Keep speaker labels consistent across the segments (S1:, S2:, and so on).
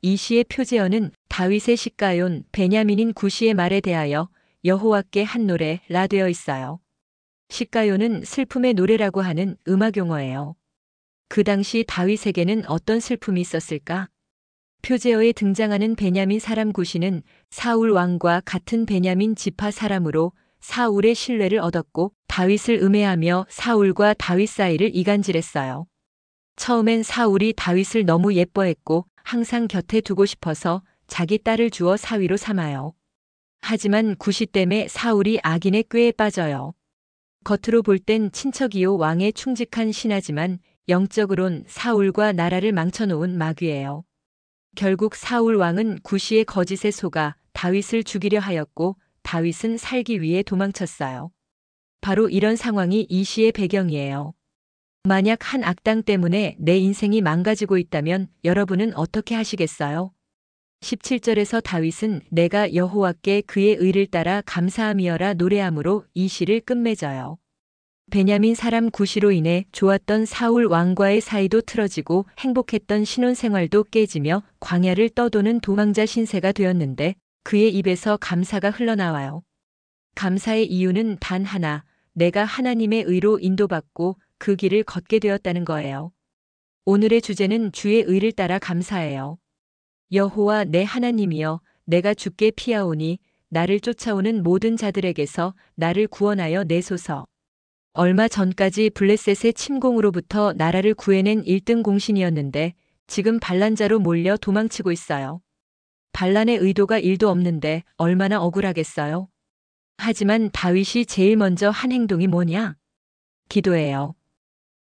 S1: 이 시의 표제어는 다윗의 시가온 베냐민인 구시의 말에 대하여 여호와께 한 노래라 되어 있어요. 시가요는 슬픔의 노래라고 하는 음악 용어예요. 그 당시 다윗에게는 어떤 슬픔이 있었을까? 표제어에 등장하는 베냐민 사람 구시는 사울 왕과 같은 베냐민 지파 사람으로 사울의 신뢰를 얻었고 다윗을 음해하며 사울과 다윗 사이를 이간질했어요. 처음엔 사울이 다윗을 너무 예뻐했고 항상 곁에 두고 싶어서 자기 딸을 주어 사위로 삼아요. 하지만 구시 때문에 사울이 악인의 꾀에 빠져요. 겉으로 볼 땐 친척이요 왕에 충직한 신하지만 영적으론 사울과 나라를 망쳐놓은 마귀예요. 결국 사울 왕은 구시의 거짓에 속아 다윗을 죽이려 하였고 다윗은 살기 위해 도망쳤어요. 바로 이런 상황이 이 시의 배경이에요. 만약 한 악당 때문에 내 인생이 망가지고 있다면 여러분은 어떻게 하시겠어요? 17절에서 다윗은 내가 여호와께 그의 의를 따라 감사함이여라 노래함으로 이 시를 끝맺어요. 베냐민 사람 구시로 인해 좋았던 사울 왕과의 사이도 틀어지고 행복했던 신혼생활도 깨지며 광야를 떠도는 도망자 신세가 되었는데 그의 입에서 감사가 흘러나와요. 감사의 이유는 단 하나, 내가 하나님의 의로 인도받고 그 길을 걷게 되었다는 거예요. 오늘의 주제는 주의 의를 따라 감사해요. 여호와 내 하나님이여, 내가 주께 피하오니 나를 쫓아오는 모든 자들에게서 나를 구원하여 내소서. 얼마 전까지 블레셋의 침공으로부터 나라를 구해낸 1등 공신이었는데 지금 반란자로 몰려 도망치고 있어요. 반란의 의도가 1도 없는데 얼마나 억울하겠어요? 하지만 다윗이 제일 먼저 한 행동이 뭐냐? 기도예요.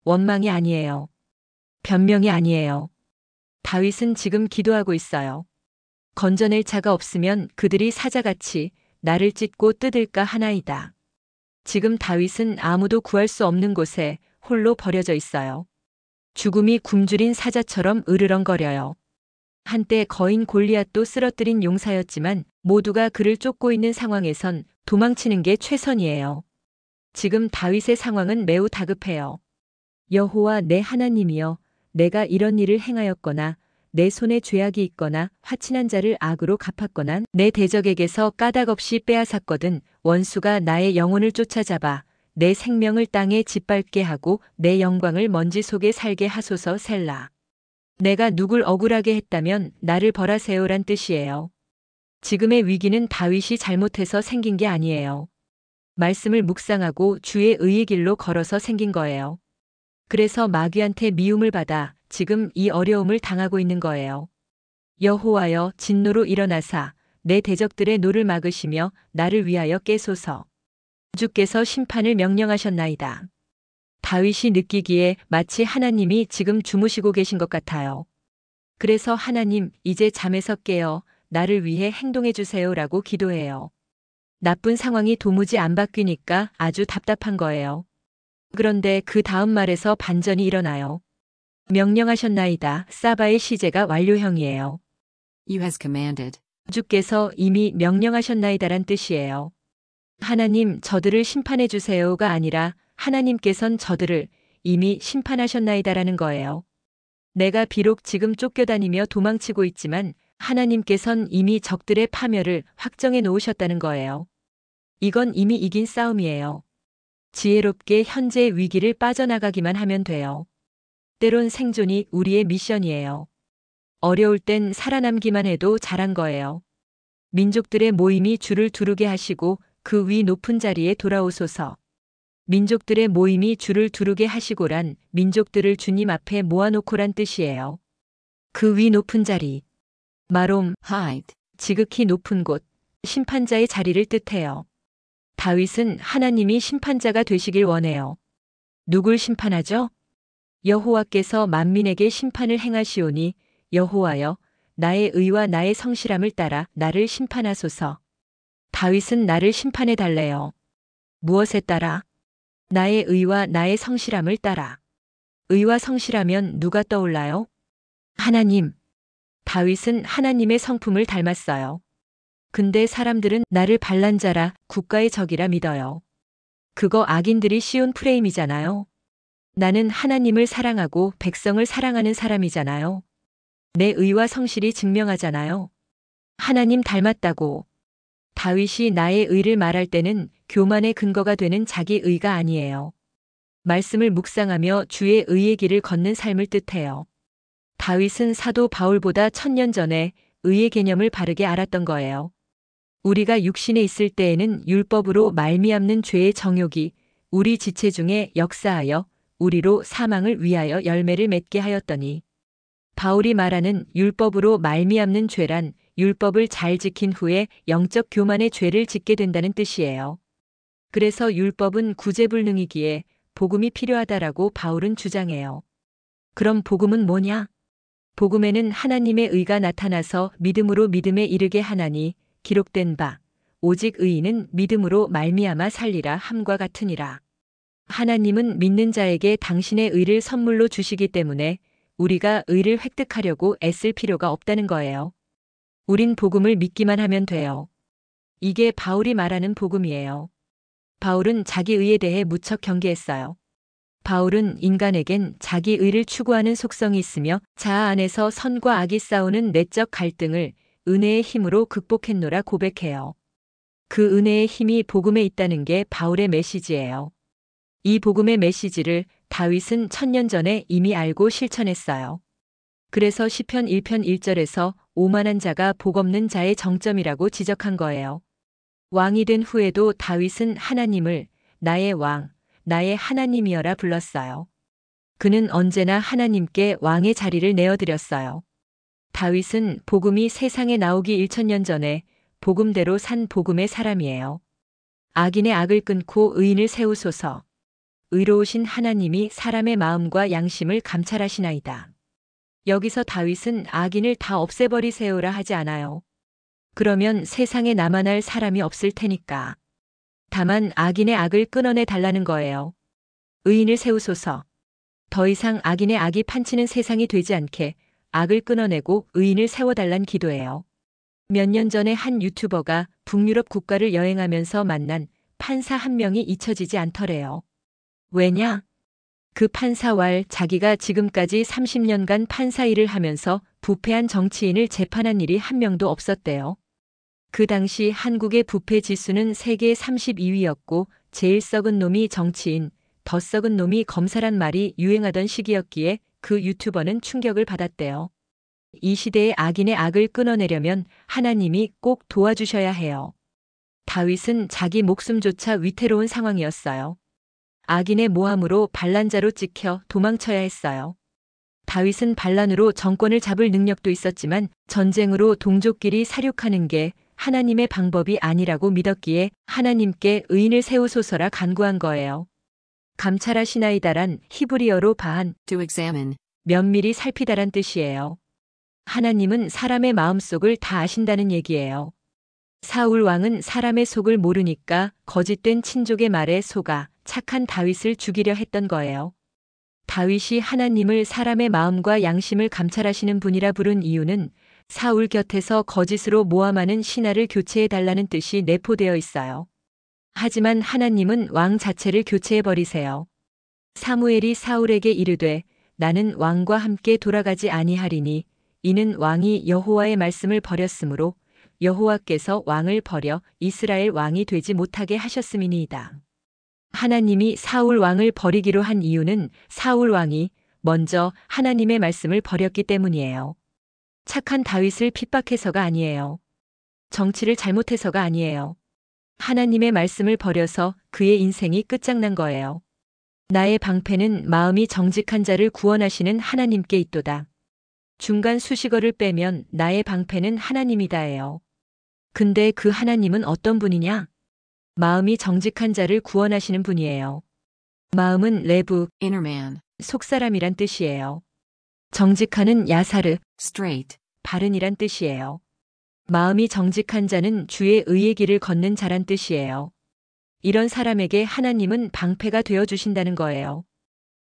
S1: 원망이 아니에요. 변명이 아니에요. 다윗은 지금 기도하고 있어요. 건져낼 자가 없으면 그들이 사자같이 나를 찢고 뜯을까 하나이다. 지금 다윗은 아무도 구할 수 없는 곳에 홀로 버려져 있어요. 죽음이 굶주린 사자처럼 으르렁거려요. 한때 거인 골리앗도 쓰러뜨린 용사였지만 모두가 그를 쫓고 있는 상황에선 도망치는 게 최선이에요. 지금 다윗의 상황은 매우 다급해요. 여호와 내 하나님이여, 내가 이런 일을 행하였거나 내 손에 죄악이 있거나 화친한 자를 악으로 갚았거나 내 대적에게서 까닭없이 빼앗았거든 원수가 나의 영혼을 쫓아잡아 내 생명을 땅에 짓밟게 하고 내 영광을 먼지 속에 살게 하소서 셀라. 내가 누굴 억울하게 했다면 나를 벌하세요란 뜻이에요. 지금의 위기는 다윗이 잘못해서 생긴 게 아니에요. 말씀을 묵상하고 주의 의의 길로 걸어서 생긴 거예요. 그래서 마귀한테 미움을 받아 지금 이 어려움을 당하고 있는 거예요. 여호와여, 진노로 일어나사 내 대적들의 노를 막으시며 나를 위하여 깨소서. 주께서 심판을 명령하셨나이다. 다윗이 느끼기에 마치 하나님이 지금 주무시고 계신 것 같아요. 그래서 하나님, 이제 잠에서 깨어 나를 위해 행동해 주세요라고 기도해요. 나쁜 상황이 도무지 안 바뀌니까 아주 답답한 거예요. 그런데 그 다음 말에서 반전이 일어나요. 명령하셨나이다. 사바의 시제가 완료형이에요.
S2: You has commanded.
S1: 주께서 이미 명령하셨나이다란 뜻이에요. 하나님, 저들을 심판해 주세요가 아니라 하나님께선 저들을 이미 심판하셨나이다라는 거예요. 내가 비록 지금 쫓겨다니며 도망치고 있지만 하나님께선 이미 적들의 파멸을 확정해 놓으셨다는 거예요. 이건 이미 이긴 싸움이에요. 지혜롭게 현재의 위기를 빠져나가기만 하면 돼요. 때론 생존이 우리의 미션이에요. 어려울 땐 살아남기만 해도 잘한 거예요. 민족들의 모임이 줄을 두르게 하시고 그 위 높은 자리에 돌아오소서. 민족들의 모임이 줄을 두르게 하시고란 민족들을 주님 앞에 모아놓고란 뜻이에요. 그 위 높은 자리. 마롬,
S2: Height.
S1: 지극히 높은 곳, 심판자의 자리를 뜻해요. 다윗은 하나님이 심판자가 되시길 원해요. 누굴 심판하죠? 여호와께서 만민에게 심판을 행하시오니 여호와여, 나의 의와 나의 성실함을 따라 나를 심판하소서. 다윗은 나를 심판해 달래요. 무엇에 따라? 나의 의와 나의 성실함을 따라. 의와 성실하면 누가 떠올라요? 하나님. 다윗은 하나님의 성품을 닮았어요. 근데 사람들은 나를 반란자라 국가의 적이라 믿어요. 그거 악인들이 씌운 프레임이잖아요. 나는 하나님을 사랑하고 백성을 사랑하는 사람이잖아요. 내 의와 성실이 증명하잖아요. 하나님 닮았다고. 다윗이 나의 의를 말할 때는 교만의 근거가 되는 자기 의가 아니에요. 말씀을 묵상하며 주의 의의 길을 걷는 삶을 뜻해요. 다윗은 사도 바울보다 1000년 전에 의의 개념을 바르게 알았던 거예요. 우리가 육신에 있을 때에는 율법으로 말미암는 죄의 정욕이 우리 지체 중에 역사하여 우리로 사망을 위하여 열매를 맺게 하였더니, 바울이 말하는 율법으로 말미암는 죄란 율법을 잘 지킨 후에 영적 교만의 죄를 짓게 된다는 뜻이에요. 그래서 율법은 구제불능이기에 복음이 필요하다라고 바울은 주장해요. 그럼 복음은 뭐냐? 복음에는 하나님의 의가 나타나서 믿음으로 믿음에 이르게 하나니 기록된 바 오직 의인은 믿음으로 말미암아 살리라 함과 같으니라. 하나님은 믿는 자에게 당신의 의를 선물로 주시기 때문에 우리가 의를 획득하려고 애쓸 필요가 없다는 거예요. 우린 복음을 믿기만 하면 돼요. 이게 바울이 말하는 복음이에요. 바울은 자기 의에 대해 무척 경계했어요. 바울은 인간에겐 자기 의를 추구하는 속성이 있으며 자아 안에서 선과 악이 싸우는 내적 갈등을 은혜의 힘으로 극복했노라 고백해요. 그 은혜의 힘이 복음에 있다는 게 바울의 메시지예요. 이 복음의 메시지를 다윗은 1000년 전에 이미 알고 실천했어요. 그래서 시편 1편 1절에서 오만한 자가 복 없는 자의 정점이라고 지적한 거예요. 왕이 된 후에도 다윗은 하나님을 나의 왕, 나의 하나님이여라 불렀어요. 그는 언제나 하나님께 왕의 자리를 내어드렸어요. 다윗은 복음이 세상에 나오기 1000년 전에 복음대로 산 복음의 사람이에요. 악인의 악을 끊고 의인을 세우소서. 의로우신 하나님이 사람의 마음과 양심을 감찰하시나이다. 여기서 다윗은 악인을 다 없애버리세요라 하지 않아요. 그러면 세상에 남아날 사람이 없을 테니까. 다만 악인의 악을 끊어내 달라는 거예요. 의인을 세우소서. 더 이상 악인의 악이 판치는 세상이 되지 않게 악을 끊어내고 의인을 세워달란 기도예요. 몇 년 전에 한 유튜버가 북유럽 국가를 여행하면서 만난 판사 한 명이 잊혀지지 않더래요. 왜냐? 그 판사왈 자기가 지금까지 30년간 판사 일을 하면서 부패한 정치인을 재판한 일이 한 명도 없었대요. 그 당시 한국의 부패 지수는 세계 32위였고 제일 썩은 놈이 정치인, 더 썩은 놈이 검사란 말이 유행하던 시기였기에 그 유튜버는 충격을 받았대요. 이 시대의 악인의 악을 끊어내려면 하나님이 꼭 도와주셔야 해요. 다윗은 자기 목숨조차 위태로운 상황이었어요. 악인의 모함으로 반란자로 찍혀 도망쳐야 했어요. 다윗은 반란으로 정권을 잡을 능력도 있었지만 전쟁으로 동족끼리 사륙하는 게 하나님의 방법이 아니라고 믿었기에 하나님께 의인을 세우소서라 간구한 거예요. 감찰하시나이다란 히브리어로 바한
S2: To examine.
S1: 면밀히 살피다란 뜻이에요. 하나님은 사람의 마음속을 다 아신다는 얘기예요. 사울 왕은 사람의 속을 모르니까 거짓된 친족의 말에 속아 착한 다윗을 죽이려 했던 거예요. 다윗이 하나님을 사람의 마음과 양심을 감찰하시는 분이라 부른 이유는 사울 곁에서 거짓으로 모함하는 신하를 교체해 달라는 뜻이 내포되어 있어요. 하지만 하나님은 왕 자체를 교체해 버리세요. 사무엘이 사울에게 이르되 나는 왕과 함께 돌아가지 아니하리니 이는 왕이 여호와의 말씀을 버렸으므로 여호와께서 왕을 버려 이스라엘 왕이 되지 못하게 하셨음이니이다. 하나님이 사울 왕을 버리기로 한 이유는 사울 왕이 먼저 하나님의 말씀을 버렸기 때문이에요. 착한 다윗을 핍박해서가 아니에요. 정치를 잘못해서가 아니에요. 하나님의 말씀을 버려서 그의 인생이 끝장난 거예요. 나의 방패는 마음이 정직한 자를 구원하시는 하나님께 있도다. 중간 수식어를 빼면 나의 방패는 하나님이다예요. 근데 그 하나님은 어떤 분이냐? 마음이 정직한 자를 구원하시는 분이에요. 마음은 레브,
S2: Inner man.
S1: 속사람이란 뜻이에요. 정직한은 야사르,
S2: Straight.
S1: 바른이란 뜻이에요. 마음이 정직한 자는 주의 의의 길을 걷는 자란 뜻이에요. 이런 사람에게 하나님은 방패가 되어 주신다는 거예요.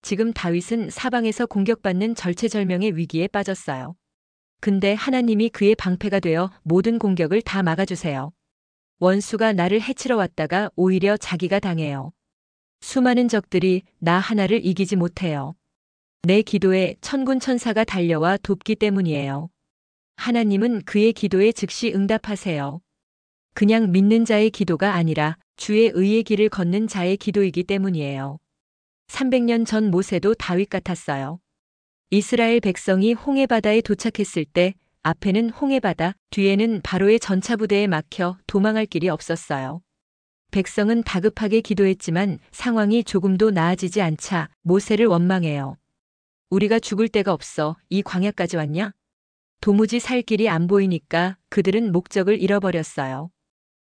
S1: 지금 다윗은 사방에서 공격받는 절체절명의 위기에 빠졌어요. 근데 하나님이 그의 방패가 되어 모든 공격을 다 막아주세요. 원수가 나를 해치러 왔다가 오히려 자기가 당해요. 수많은 적들이 나 하나를 이기지 못해요. 내 기도에 천군 천사가 달려와 돕기 때문이에요. 하나님은 그의 기도에 즉시 응답하세요. 그냥 믿는 자의 기도가 아니라 주의 의의 길을 걷는 자의 기도이기 때문이에요. 300년 전 모세도 다윗 같았어요. 이스라엘 백성이 홍해바다에 도착했을 때 앞에는 홍해바다, 뒤에는 바로의 전차부대에 막혀 도망할 길이 없었어요. 백성은 다급하게 기도했지만 상황이 조금도 나아지지 않자 모세를 원망해요. 우리가 죽을 데가 없어 이 광야까지 왔냐? 도무지 살 길이 안 보이니까 그들은 목적을 잃어버렸어요.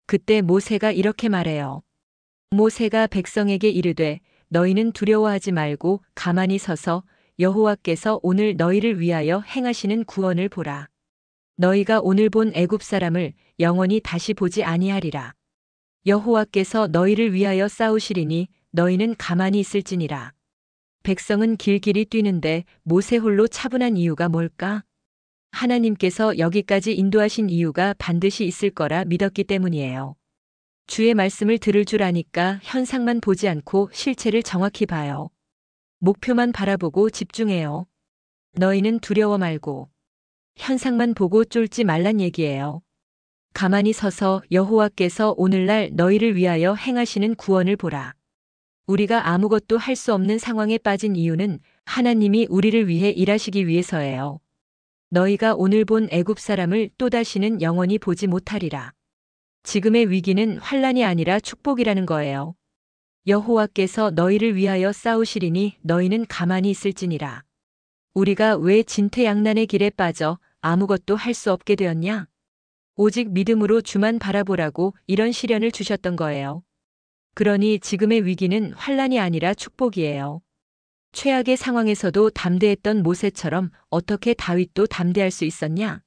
S1: 그때 모세가 이렇게 말해요. 모세가 백성에게 이르되 너희는 두려워하지 말고 가만히 서서 여호와께서 오늘 너희를 위하여 행하시는 구원을 보라. 너희가 오늘 본 애굽 사람을 영원히 다시 보지 아니하리라. 여호와께서 너희를 위하여 싸우시리니 너희는 가만히 있을지니라. 백성은 길길이 뛰는데 모세 홀로 차분한 이유가 뭘까? 하나님께서 여기까지 인도하신 이유가 반드시 있을 거라 믿었기 때문이에요. 주의 말씀을 들을 줄 아니까 현상만 보지 않고 실체를 정확히 봐요. 목표만 바라보고 집중해요. 너희는 두려워 말고 현상만 보고 쫄지 말란 얘기예요. 가만히 서서 여호와께서 오늘날 너희를 위하여 행하시는 구원을 보라. 우리가 아무것도 할 수 없는 상황에 빠진 이유는 하나님이 우리를 위해 일하시기 위해서예요. 너희가 오늘 본 애굽 사람을 또다시는 영원히 보지 못하리라. 지금의 위기는 환난이 아니라 축복이라는 거예요. 여호와께서 너희를 위하여 싸우시리니 너희는 가만히 있을지니라. 우리가 왜 진퇴양난의 길에 빠져 아무것도 할 수 없게 되었냐? 오직 믿음으로 주만 바라보라고 이런 시련을 주셨던 거예요. 그러니 지금의 위기는 환난이 아니라 축복이에요. 최악의 상황에서도 담대했던 모세처럼 어떻게 다윗도 담대할 수 있었냐?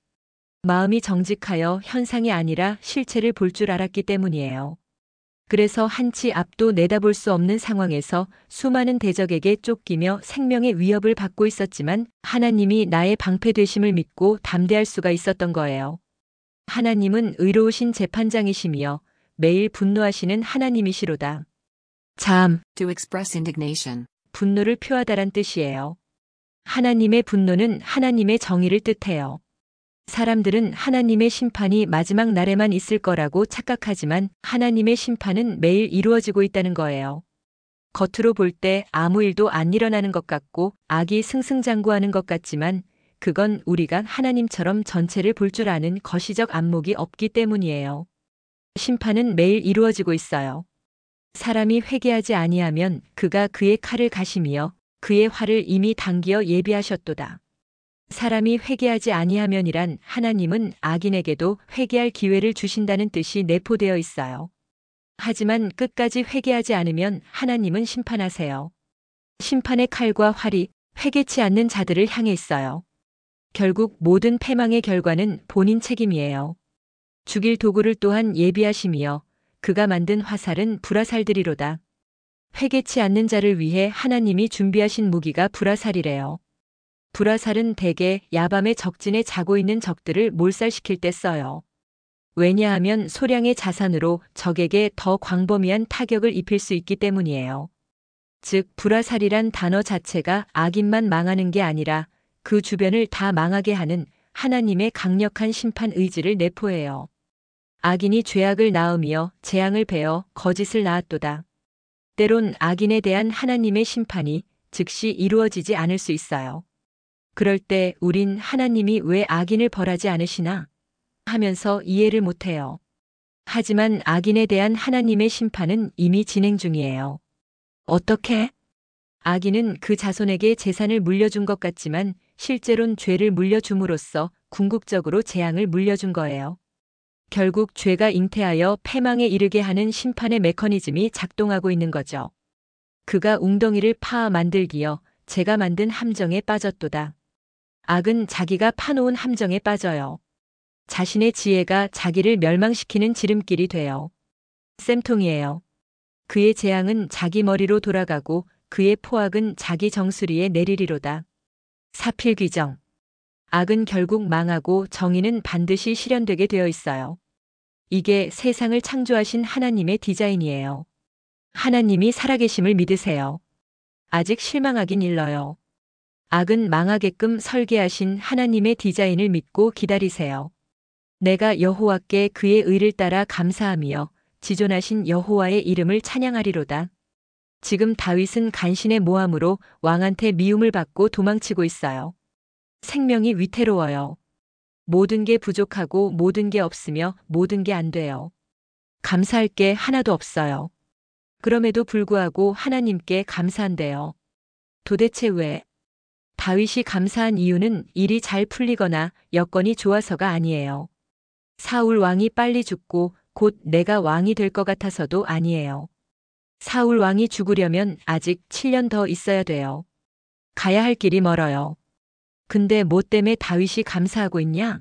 S1: 마음이 정직하여 현상이 아니라 실체를 볼 줄 알았기 때문이에요. 그래서 한치 앞도 내다볼 수 없는 상황에서 수많은 대적에게 쫓기며 생명의 위협을 받고 있었지만 하나님이 나의 방패 되심을 믿고 담대할 수가 있었던 거예요. 하나님은 의로우신 재판장이시며 매일 분노하시는 하나님이시로다.
S2: To express indignation.
S1: 분노를 표하다란 뜻이에요. 하나님의 분노는 하나님의 정의를 뜻해요. 사람들은 하나님의 심판이 마지막 날에만 있을 거라고 착각하지만 하나님의 심판은 매일 이루어지고 있다는 거예요. 겉으로 볼 때 아무 일도 안 일어나는 것 같고 악이 승승장구하는 것 같지만 그건 우리가 하나님처럼 전체를 볼 줄 아는 거시적 안목이 없기 때문이에요. 심판은 매일 이루어지고 있어요. 사람이 회개하지 아니하면 그가 그의 칼을 가시며 그의 활을 이미 당기어 예비하셨도다. 사람이 회개하지 아니하면이란 하나님은 악인에게도 회개할 기회를 주신다는 뜻이 내포되어 있어요. 하지만 끝까지 회개하지 않으면 하나님은 심판하세요. 심판의 칼과 활이 회개치 않는 자들을 향해 있어요. 결국 모든 패망의 결과는 본인 책임이에요. 죽일 도구를 또한 예비하시며 그가 만든 화살은 불화살들이로다. 회개치 않는 자를 위해 하나님이 준비하신 무기가 불화살이래요. 불화살은 대개 야밤에 적진에 자고 있는 적들을 몰살시킬 때 써요. 왜냐하면 소량의 자산으로 적에게 더 광범위한 타격을 입힐 수 있기 때문이에요. 즉 불화살이란 단어 자체가 악인만 망하는 게 아니라 그 주변을 다 망하게 하는 하나님의 강력한 심판 의지를 내포해요. 악인이 죄악을 낳으며 재앙을 베어 거짓을 낳았도다. 때론 악인에 대한 하나님의 심판이 즉시 이루어지지 않을 수 있어요. 그럴 때 우린 하나님이 왜 악인을 벌하지 않으시나 하면서 이해를 못해요. 하지만 악인에 대한 하나님의 심판은 이미 진행 중이에요. 어떻게? 악인은 그 자손에게 재산을 물려준 것 같지만 실제론 죄를 물려줌으로써 궁극적으로 재앙을 물려준 거예요. 결국 죄가 잉태하여 패망에 이르게 하는 심판의 메커니즘이 작동하고 있는 거죠. 그가 웅덩이를 파아 만들기여 제가 만든 함정에 빠졌도다. 악은 자기가 파놓은 함정에 빠져요. 자신의 지혜가 자기를 멸망시키는 지름길이 돼요. 쌤통이에요. 그의 재앙은 자기 머리로 돌아가고 그의 포악은 자기 정수리에 내리리로다. 사필귀정. 악은 결국 망하고 정의는 반드시 실현되게 되어 있어요. 이게 세상을 창조하신 하나님의 디자인이에요. 하나님이 살아계심을 믿으세요. 아직 실망하긴 일러요. 악은 망하게끔 설계하신 하나님의 디자인을 믿고 기다리세요. 내가 여호와께 그의 의를 따라 감사하며 지존하신 여호와의 이름을 찬양하리로다. 지금 다윗은 간신의 모함으로 왕한테 미움을 받고 도망치고 있어요. 생명이 위태로워요. 모든 게 부족하고 모든 게 없으며 모든 게 안 돼요. 감사할 게 하나도 없어요. 그럼에도 불구하고 하나님께 감사한대요. 도대체 왜? 다윗이 감사한 이유는 일이 잘 풀리거나 여건이 좋아서가 아니에요. 사울 왕이 빨리 죽고 곧 내가 왕이 될 것 같아서도 아니에요. 사울 왕이 죽으려면 아직 7년 더 있어야 돼요. 가야 할 길이 멀어요. 근데 뭐 때문에 다윗이 감사하고 있냐?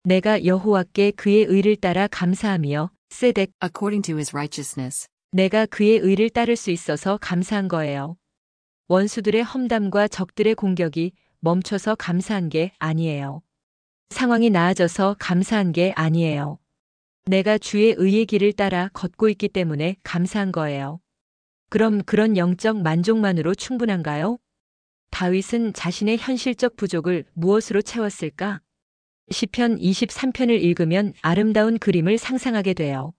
S1: 내가 여호와께 그의 의를 따라 감사하며 세덱
S2: according to his righteousness.
S1: 내가 그의 의를 따를 수 있어서 감사한 거예요. 원수들의 험담과 적들의 공격이 멈춰서 감사한 게 아니에요. 상황이 나아져서 감사한 게 아니에요. 내가 주의 의의 길을 따라 걷고 있기 때문에 감사한 거예요. 그럼 그런 영적 만족만으로 충분한가요? 다윗은 자신의 현실적 부족을 무엇으로 채웠을까? 시편 23편을 읽으면 아름다운 그림을 상상하게 돼요.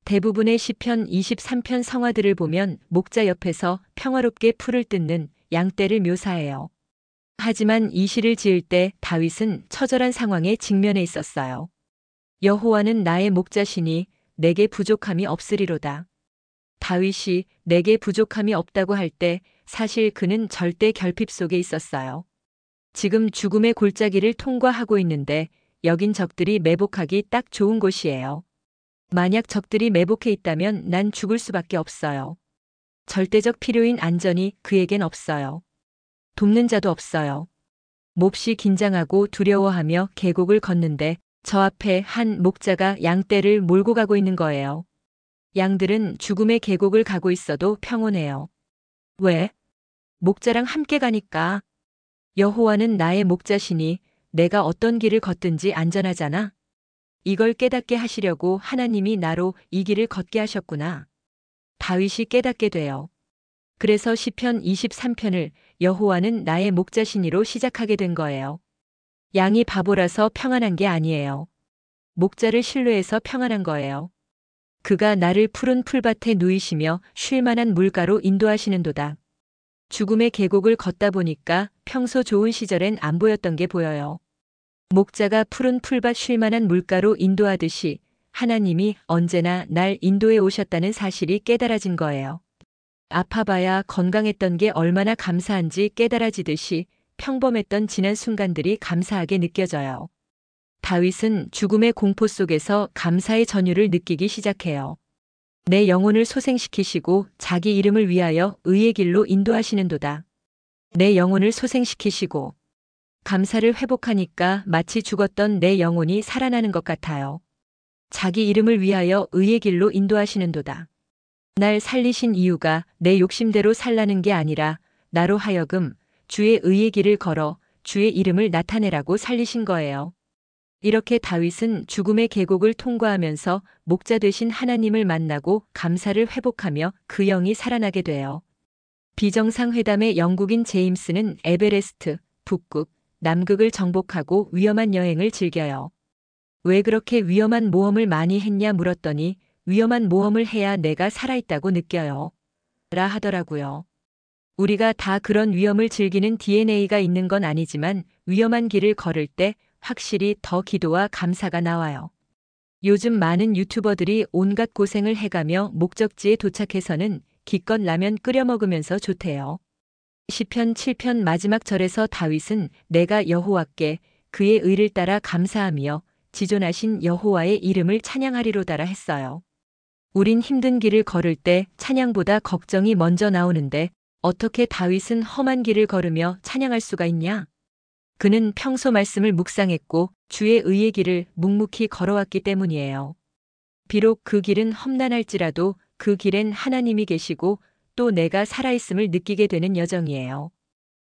S1: 대부분의 시편 23편 성화들을 보면 목자 옆에서 평화롭게 풀을 뜯는 양떼를 묘사해요. 하지만 이 시를 지을 때 다윗은 처절한 상황에 직면해 있었어요. 여호와는 나의 목자시니 내게 부족함이 없으리로다. 다윗이 내게 부족함이 없다고 할 때 사실 그는 절대 결핍 속에 있었어요. 지금 죽음의 골짜기를 통과하고 있는데 여긴 적들이 매복하기 딱 좋은 곳이에요. 만약 적들이 매복해 있다면 난 죽을 수밖에 없어요. 절대적 필요인 안전이 그에겐 없어요. 돕는 자도 없어요. 몹시 긴장하고 두려워하며 계곡을 걷는데 저 앞에 한 목자가 양떼를 몰고 가고 있는 거예요. 양들은 죽음의 계곡을 가고 있어도 평온해요. 왜? 목자랑 함께 가니까. 여호와는 나의 목자시니 내가 어떤 길을 걷든지 안전하잖아. 이걸 깨닫게 하시려고 하나님이 나로 이 길을 걷게 하셨구나. 다윗이 깨닫게 돼요. 그래서 시편 23편을 여호와는 나의 목자시니로 시작하게 된 거예요. 양이 바보라서 평안한 게 아니에요. 목자를 신뢰해서 평안한 거예요. 그가 나를 푸른 풀밭에 누이시며 쉴 만한 물가로 인도하시는도다. 죽음의 계곡을 걷다 보니까 평소 좋은 시절엔 안 보였던 게 보여요. 목자가 푸른 풀밭 쉴 만한 물가로 인도하듯이 하나님이 언제나 날 인도해 오셨다는 사실이 깨달아진 거예요. 아파봐야 건강했던 게 얼마나 감사한지 깨달아지듯이 평범했던 지난 순간들이 감사하게 느껴져요. 다윗은 죽음의 공포 속에서 감사의 전율을 느끼기 시작해요. 내 영혼을 소생시키시고 자기 이름을 위하여 의의 길로 인도하시는도다. 내 영혼을 소생시키시고 감사를 회복하니까 마치 죽었던 내 영혼이 살아나는 것 같아요. 자기 이름을 위하여 의의 길로 인도하시는도다. 날 살리신 이유가 내 욕심대로 살라는 게 아니라 나로 하여금 주의 의의 길을 걸어 주의 이름을 나타내라고 살리신 거예요. 이렇게 다윗은 죽음의 계곡을 통과하면서 목자 되신 하나님을 만나고 감사를 회복하며 그 영이 살아나게 돼요. 비정상회담의 영국인 제임스는 에베레스트, 북극, 남극을 정복하고 위험한 여행을 즐겨요. 왜 그렇게 위험한 모험을 많이 했냐 물었더니 위험한 모험을 해야 내가 살아있다고 느껴요. 라 하더라고요. 우리가 다 그런 위험을 즐기는 DNA가 있는 건 아니지만 위험한 길을 걸을 때 확실히 더 기도와 감사가 나와요. 요즘 많은 유튜버들이 온갖 고생을 해가며 목적지에 도착해서는 기껏 라면 끓여 먹으면서 좋대요. 시편 7편 마지막 절에서 다윗은 내가 여호와께 그의 의를 따라 감사하며 지존하신 여호와의 이름을 찬양하리로다라 했어요. 우린 힘든 길을 걸을 때 찬양보다 걱정이 먼저 나오는데 어떻게 다윗은 험한 길을 걸으며 찬양할 수가 있냐? 그는 평소 말씀을 묵상했고 주의 의의 길을 묵묵히 걸어왔기 때문이에요. 비록 그 길은 험난할지라도 그 길엔 하나님이 계시고 또 내가 살아있음을 느끼게 되는 여정이에요.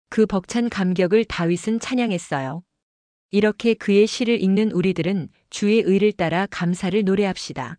S1: 그 벅찬 감격을 다윗은 찬양했어요. 이렇게 그의 시를 읽는 우리들은 주의 의를 따라 감사를 노래합시다.